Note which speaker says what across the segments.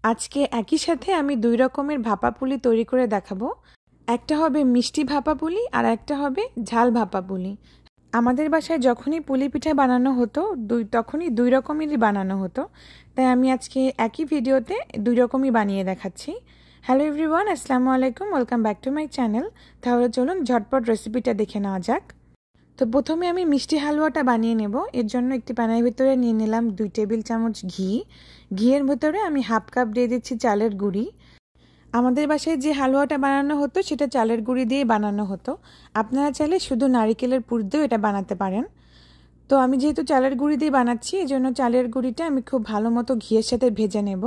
Speaker 1: আজকে একই সাথে আমি দুই রকমের ভাপা পুলি তৈরি করে দেখাবো। একটা হবে মিষ্টি ভাপা পুলি আর একটা হবে ঝাল ভাপা পুলি। আমাদের বাসায় যখনই পুলি পিঠা বানানো হতো তখনই দুই রকমেরই বানানো হতো, তাই আমি আজকে একই ভিডিওতে দুই রকমই বানিয়ে দেখাচ্ছি। হ্যালো এভরিওয়ান, আসসালামু আলাইকুম, welcome back to my channel. তাহলে চলুন ঝটপট রেসিপিটা দেখে নেওয়া যাক। তো প্রথমে আমি মিষ্টি হালুয়াটা বানিয়ে নেব। এর জন্য একটি প্যানের ভিতরে নিয়ে নিলাম 2 টেবিল চামচ ঘি। ঘিয়ের ভিতরে আমি হাফ কাপ দিয়ে দিচ্ছি চালের গুঁড়ি। আমাদের বাসায় যে হালুয়াটা বানানো হতো সেটা চালের গুঁড়ি দিয়ে বানানো হতো। আপনারা চাইলে শুধু নারিকেলের পুর দিয়েও এটা বানাতে পারেন। তো আমি যেহেতু চালের গুঁড়ি দিয়ে বানাচ্ছি, এই জন্য চালের গুঁড়িটা আমি খুব ভালো মতো ঘিয়ের সাথে ভেজে নেব।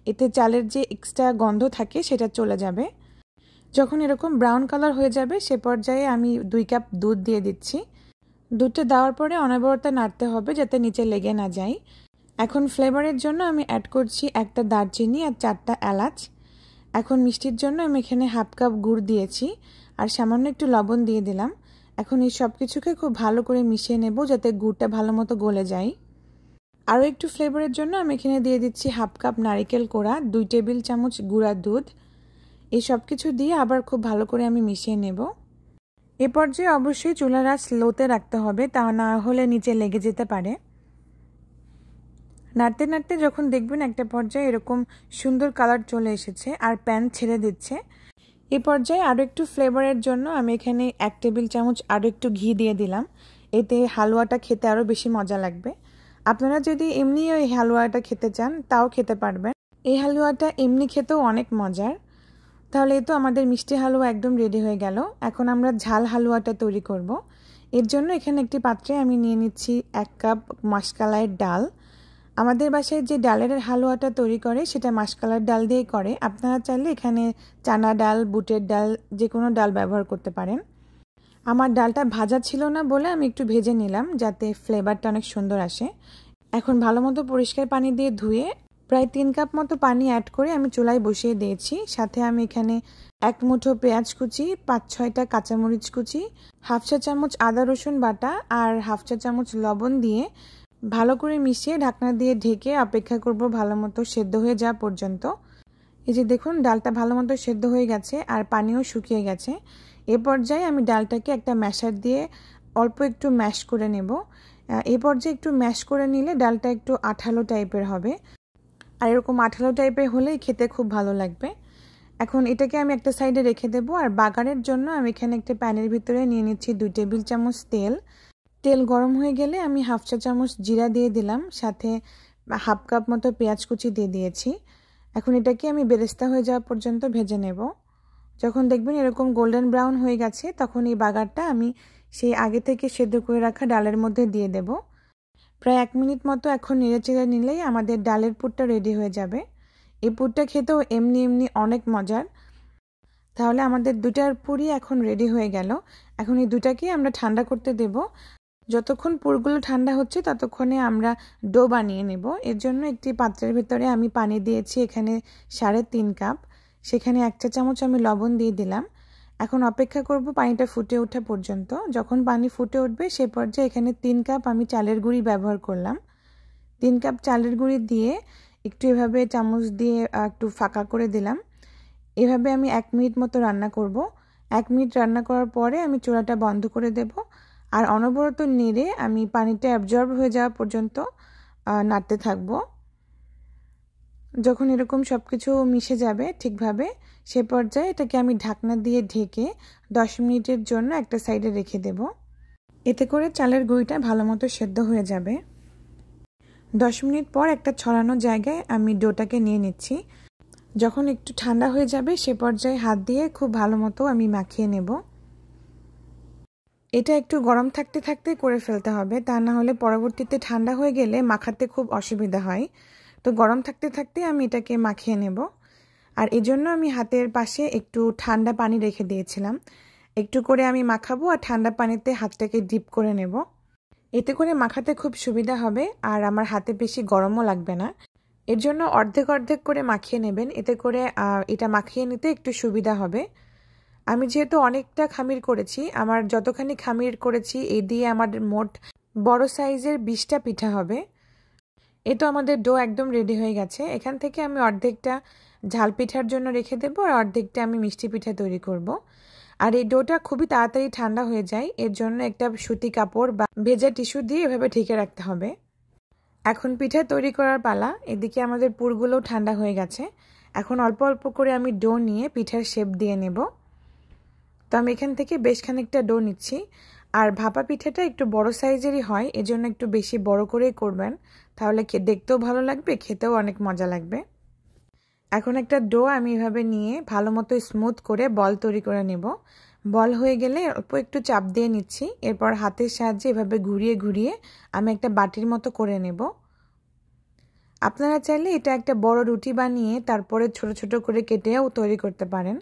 Speaker 1: এতে চালের যে এক্সট্রা গন্ধ থাকে সেটা চলে যাবে। যখন এরকম ব্রাউন কালার হয়ে যাবে সে পর্যায়ে আমি 2 কাপ দুধ দিয়ে দিচ্ছি। দুধটা দেওয়ার পরে অনবরত নাড়তে হবে যাতে নিচে লেগে না যায়। এখন ফ্লেভারের জন্য আমি অ্যাড করছি একটা দারচিনি আর 4টা এলাচ। এখন মিষ্টির জন্য আমি এখানে হাফ কাপ গুড় দিয়েছি আর সামান্য একটু লবণ দিয়ে দিলাম। এখন এই সব কিছুকে খুব ভালো করে মিশিয়ে নেব যাতে গুড়টা ভালো মতো গলে যায়। আরও একটু ফ্লেভারের জন্য আমি এখানে দিয়ে দিচ্ছি হাফ কাপ নারিকেল কোড়া, 2 টেবিল চামচ গুঁড়া দুধ। এই সব কিছু দিয়ে আবার খুব ভালো করে আমি মিশিয়ে নেব। এ পর্যায়ে অবশ্যই চুলার আঁচ লোতে রাখতে হবে, তা না হলে নিচে লেগে যেতে পারে। নাড়তে নাড়তে যখন দেখবেন একটা পর্যায়ে এরকম সুন্দর কালার চলে এসেছে আর প্যান ছেড়ে দিচ্ছে, এ পর্যায়ে আরও একটু ফ্লেভারের জন্য আমি এখানে 1 টেবিল চামচ আরও একটু ঘি দিয়ে দিলাম। এতে হালুয়াটা খেতে আরও বেশি মজা লাগবে। আপনারা যদি এমনি ওই হালুয়াটা খেতে চান তাও খেতে পারবেন। এই হালুয়াটা এমনি খেতেও অনেক মজার। তাহলে এই তো আমাদের মিষ্টি হালুয়া একদম রেডি হয়ে গেল। এখন আমরা ঝাল হালুয়াটা তৈরি করব। এর জন্য এখানে একটি পাত্রে আমি নিয়ে নিচ্ছি 1 কাপ মাসকলাইয়ের ডাল। আমাদের বাসায় যে ডালের হালুয়াটা তৈরি করে সেটা মাসকলাইয়ের ডাল দিয়ে করে। আপনারা চাইলে এখানে চানা ডাল, বুটের ডাল, যে কোনো ডাল ব্যবহার করতে পারেন। আমার ডালটা ভাজা ছিল না বলে আমি একটু ভেজে নিলাম যাতে ফ্লেভারটা অনেক সুন্দর আসে। এখন ভালো মতো পরিষ্কার পানি দিয়ে ধুয়ে প্রায় 3 কাপ মতো পানি অ্যাড করে আমি চুলায় বসিয়ে দিয়েছি। সাথে আমি এখানে 1 মুঠো পেঁয়াজ কুচি, 5-6টা কাঁচামরিচ কুচি, হাফ চা চামচ আদা রসুন বাটা আর হাফ চা চামচ লবণ দিয়ে ভালো করে মিশিয়ে ঢাকনা দিয়ে ঢেকে অপেক্ষা করব ভালো মতো সেদ্ধ হয়ে যাওয়া পর্যন্ত। এই যে দেখুন ডালটা ভালো মতো সেদ্ধ হয়ে গেছে আর পানিও শুকিয়ে গেছে। এ পর্যায়ে আমি ডালটাকে একটা ম্যাশার দিয়ে অল্প একটু ম্যাশ করে নেব। এই পর্যায়ে একটু ম্যাশ করে নিলে ডালটা একটু আঠালো টাইপের হবে, আর এরকম আঠালো টাইপের হলেই খেতে খুব ভালো লাগবে। এখন এটাকে আমি একটা সাইডে রেখে দেব। আর বাগারের জন্য আমি এখানে একটা প্যানের ভিতরে নিয়ে নিচ্ছি 2 টেবিল চামচ তেল। তেল গরম হয়ে গেলে আমি হাফ চা চামচ জিরা দিয়ে দিলাম, সাথে হাফ কাপ মতো পেঁয়াজ কুচি দিয়ে দিয়েছি। এখন এটাকে আমি বেরেস্তা হয়ে যাওয়া পর্যন্ত ভেজে নেব। যখন দেখবেন এরকম গোল্ডেন ব্রাউন হয়ে গেছে তখন এই বাগারটা আমি সেই আগে থেকে সেদ্ধ করে রাখা ডালের মধ্যে দিয়ে দেব। প্রায় 1 মিনিট মতো এখন নেড়েচেড়ে নিলেই আমাদের ডালের পুরটা রেডি হয়ে যাবে। এই পুরটা খেতেও এমনি এমনি অনেক মজার। তাহলে আমাদের দুটার পুরই এখন রেডি হয়ে গেল। এখন এই দুটাকে আমরা ঠান্ডা করতে দেব। যতক্ষণ পুরগুলো ঠান্ডা হচ্ছে ততক্ষণে আমরা ডো বানিয়ে নেব। এর জন্য একটি পাত্রের ভিতরে আমি পানি দিয়েছি এখানে 3.5 কাপ। সেখানে 1 চা চামচ আমি লবণ দিয়ে দিলাম। এখন অপেক্ষা করব পানিটা ফুটে ওঠা পর্যন্ত। যখন পানি ফুটে উঠবে সে পর্যায়ে এখানে 3 কাপ আমি চালের গুঁড়ি ব্যবহার করলাম। 3 কাপ চালের গুঁড়ি দিয়ে একটু এভাবে চামচ দিয়ে একটু ফাঁকা করে দিলাম। এভাবে আমি 1 মিনিট মতো রান্না করব। 1 মিনিট রান্না করার পরে আমি চুলাটা বন্ধ করে দেব আর অনবরত নেড়ে আমি পানিটা অ্যাবজর্ব হয়ে যাওয়া পর্যন্ত নাড়তে থাকব। যখন এরকম সব কিছু মিশে যাবে ঠিকভাবে সে পর্যায়ে এটাকে আমি ঢাকনা দিয়ে ঢেকে 10 মিনিটের জন্য একটা সাইডে রেখে দেব। এতে করে চালের গুঁড়িটা ভালো মতো সেদ্ধ হয়ে যাবে। 10 মিনিট পর একটা ছড়ানো জায়গায় আমি ডোটাকে নিয়ে নিচ্ছি। যখন একটু ঠান্ডা হয়ে যাবে সে পর্যায়ে হাত দিয়ে খুব ভালো মতো আমি মাখিয়ে নেব। এটা একটু গরম থাকতে থাকতে করে ফেলতে হবে, তা না হলে পরবর্তীতে ঠান্ডা হয়ে গেলে মাখাতে খুব অসুবিধা হয়। তো গরম থাকতে থাকতে আমি এটাকে মাখিয়ে নেব। আর এজন্য আমি হাতের পাশে একটু ঠান্ডা পানি রেখে দিয়েছিলাম। একটু করে আমি মাখাবো আর ঠান্ডা পানিতে হাতটাকে ডিপ করে নেব। এতে করে মাখাতে খুব সুবিধা হবে আর আমার হাতে বেশি গরমও লাগবে না। এর জন্য অর্ধেক অর্ধেক করে মাখিয়ে নেবেন, এতে করে এটা মাখিয়ে নিতে একটু সুবিধা হবে। আমি যেহেতু অনেকটা খামির করেছি, আমার যতখানি খামির করেছি এই দিয়ে আমার মোট বড় সাইজের 20টা পিঠা হবে। এই তো আমাদের ডো একদম রেডি হয়ে গেছে। এখান থেকে আমি অর্ধেকটা ঝাল পিঠার জন্য রেখে দেবো আর অর্ধেকটা আমি মিষ্টি পিঠা তৈরি করব। আর এই ডোটা খুবই তাড়াতাড়ি ঠান্ডা হয়ে যায়, এর জন্য একটা সুতি কাপড় বা ভেজা টিস্যু দিয়ে এভাবে ঢেকে রাখতে হবে। এখন পিঠা তৈরি করার পালা। এদিকে আমাদের পুরগুলোও ঠান্ডা হয়ে গেছে। এখন অল্প অল্প করে আমি ডো নিয়ে পিঠার শেপ দিয়ে নেব। তো আমি এখান থেকে বেশ খানিকটা ডো নিচ্ছি। আর ভাপা পিঠাটা একটু বড় সাইজেরই হয়, এজন্য একটু বেশি বড় করেই করবেন, তাহলে দেখতেও ভালো লাগবে, খেতেও অনেক মজা লাগবে। এখন একটা ডো আমি এভাবে নিয়ে ভালো মতো স্মুথ করে বল তৈরি করে নেব। বল হয়ে গেলে অল্প একটু চাপ দিয়ে নিচ্ছি, এরপর হাতের সাহায্যে এভাবে ঘুরিয়ে ঘুরিয়ে আমি একটা বাটির মতো করে নেব। আপনারা চাইলে এটা একটা বড় রুটি বানিয়ে তারপরে ছোট ছোট করে কেটেও তৈরি করতে পারেন,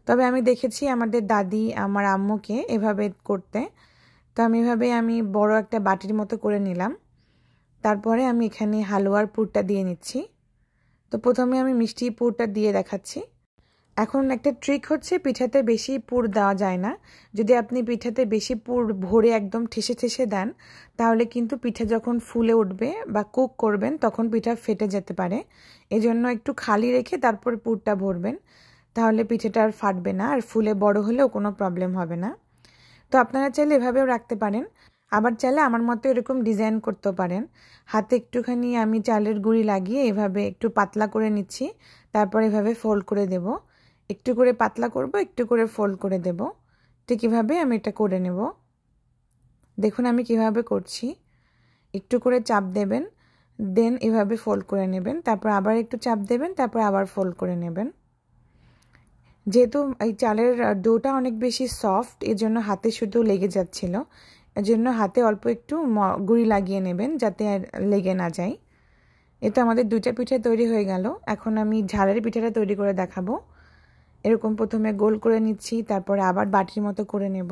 Speaker 1: তবে আমি দেখেছি আমাদের দাদি আমার আম্মুকে এভাবে করতে। তো আমি বড় একটা বাটির মতো করে নিলাম। তারপরে আমি এখানে হালুয়ার পুরটা দিয়ে নিচ্ছি। তো প্রথমে আমি মিষ্টি পুরটা দিয়ে দেখাচ্ছি। এখন একটা ট্রিক হচ্ছে, পিঠাতে বেশি পুর দেওয়া যায় না। যদি আপনি পিঠাতে বেশি পুর ভরে একদম ঠেসে ঠেসে দেন, তাহলে কিন্তু পিঠা যখন ফুলে উঠবে বা কুক করবেন তখন পিঠা ফেটে যেতে পারে। এজন্য একটু খালি রেখে তারপর পুরটা ভরবেন, তাহলে পিঠাটা আর ফাটবে না, আর ফুলে বড় হলেও কোনো প্রবলেম হবে না। তো আপনারা চাইলে এভাবেও রাখতে পারেন, আবার চাইলে আমার মতো এরকম ডিজাইন করতেও পারেন। হাতে একটুখানি আমি চালের গুঁড়ি লাগিয়ে এভাবে একটু পাতলা করে নিচ্ছি, তারপর এভাবে ফোল্ড করে দেব। একটু করে পাতলা করব, একটু করে ফোল্ড করে দেব। ঠিক এভাবে আমি এটা করে নেব। দেখুন আমি কিভাবে করছি। একটু করে চাপ দেবেন, দেন এভাবে ফোল্ড করে নেবেন, তারপর আবার একটু চাপ দেবেন, তারপর আবার ফোল্ড করে নেবেন। যেহেতু এই চালের ডোটা অনেক বেশি সফট, এজন্য হাতে শুধু লেগে যাচ্ছিল, এজন্য হাতে অল্প একটু গুঁড়ি লাগিয়ে নেবেন যাতে লেগে না যায়। এতে আমাদের দুইটা পিঠা তৈরি হয়ে গেল। এখন আমি ঝালের পিঠাটা তৈরি করে দেখাবো। এরকম প্রথমে গোল করে নিচ্ছি, তারপরে আবার বাটির মতো করে নেব।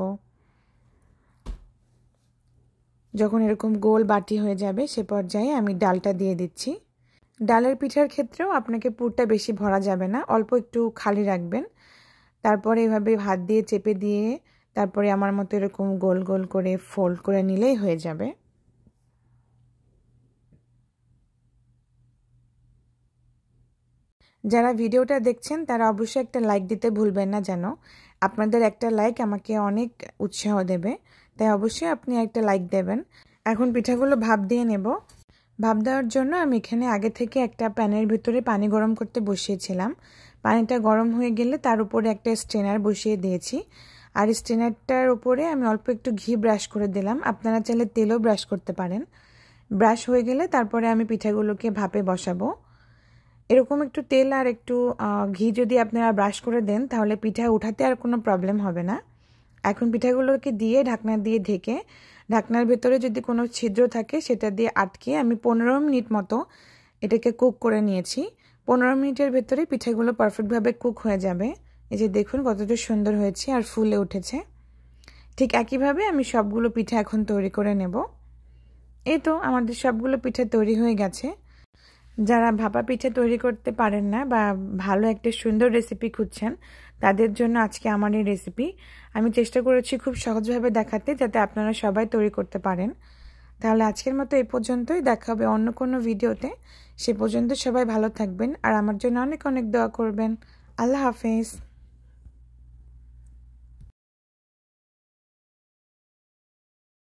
Speaker 1: যখন এরকম গোল বাটি হয়ে যাবে সে পর্যায়ে আমি ডালটা দিয়ে দিচ্ছি। ডালের পিঠার ক্ষেত্রেও আপনাকে পুরটা বেশি ভরা যাবে না, অল্প একটু খালি রাখবেন। তারপরে এভাবে হাত দিয়ে চেপে দিয়ে তারপরে আমার মতো এরকম গোল গোল করে ফোল্ড করে নিলেই হয়ে যাবে। যারা ভিডিওটা দেখছেন তারা অবশ্যই একটা লাইক দিতে ভুলবেন না, যেন আপনাদের একটা লাইক আমাকে অনেক উৎসাহ দেবে, তাই অবশ্যই আপনি একটা লাইক দেবেন। এখন পিঠাগুলো ভাপ দিয়ে নেব। ভাপ দেওয়ার জন্য আমি এখানে আগে থেকে একটা প্যানের ভিতরে পানি গরম করতে বসিয়েছিলাম। পানিটা গরম হয়ে গেলে তার উপরে একটা স্ট্রেনার বসিয়ে দিয়েছি, আর স্ট্রেনারটার উপরে আমি অল্প একটু ঘি ব্রাশ করে দিলাম। আপনারা চাইলে তেলও ব্রাশ করতে পারেন। ব্রাশ হয়ে গেলে তারপরে আমি পিঠাগুলোকে ভাপে বসাবো। এরকম একটু তেল আর একটু ঘি যদি আপনারা ব্রাশ করে দেন, তাহলে পিঠা উঠাতে আর কোনো প্রবলেম হবে না। এখন পিঠাগুলোকে দিয়ে ঢাকনা দিয়ে ঢেকে, ঢাকনার ভেতরে যদি কোনো ছিদ্র থাকে সেটা দিয়ে আটকে আমি 15 মিনিট মতো এটাকে কুক করে নিয়েছি। 15 মিনিটের ভেতরে পিঠাগুলো পারফেক্টভাবে কুক হয়ে যাবে। এই যে দেখুন কতটা সুন্দর হয়েছে আর ফুলে উঠেছে। ঠিক একইভাবে আমি সবগুলো পিঠা এখন তৈরি করে নেব। এই তো আমাদের সবগুলো পিঠা তৈরি হয়ে গেছে। যারা ভাপা পিঠা তৈরি করতে পারেন না বা ভালো একটা সুন্দর রেসিপি খুঁজছেন, তাদের জন্য আজকে আমার এই রেসিপি। আমি চেষ্টা করেছি খুব সহজভাবে দেখাতে, যাতে আপনারা সবাই তৈরি করতে পারেন। তাহলে আজকের মতো এই পর্যন্তই, দেখা হবে অন্য কোনো ভিডিওতে। সে পর্যন্ত সবাই ভালো থাকবেন আর আমার জন্য অনেক অনেক দোয়া করবেন। আল্লাহ হাফেজ।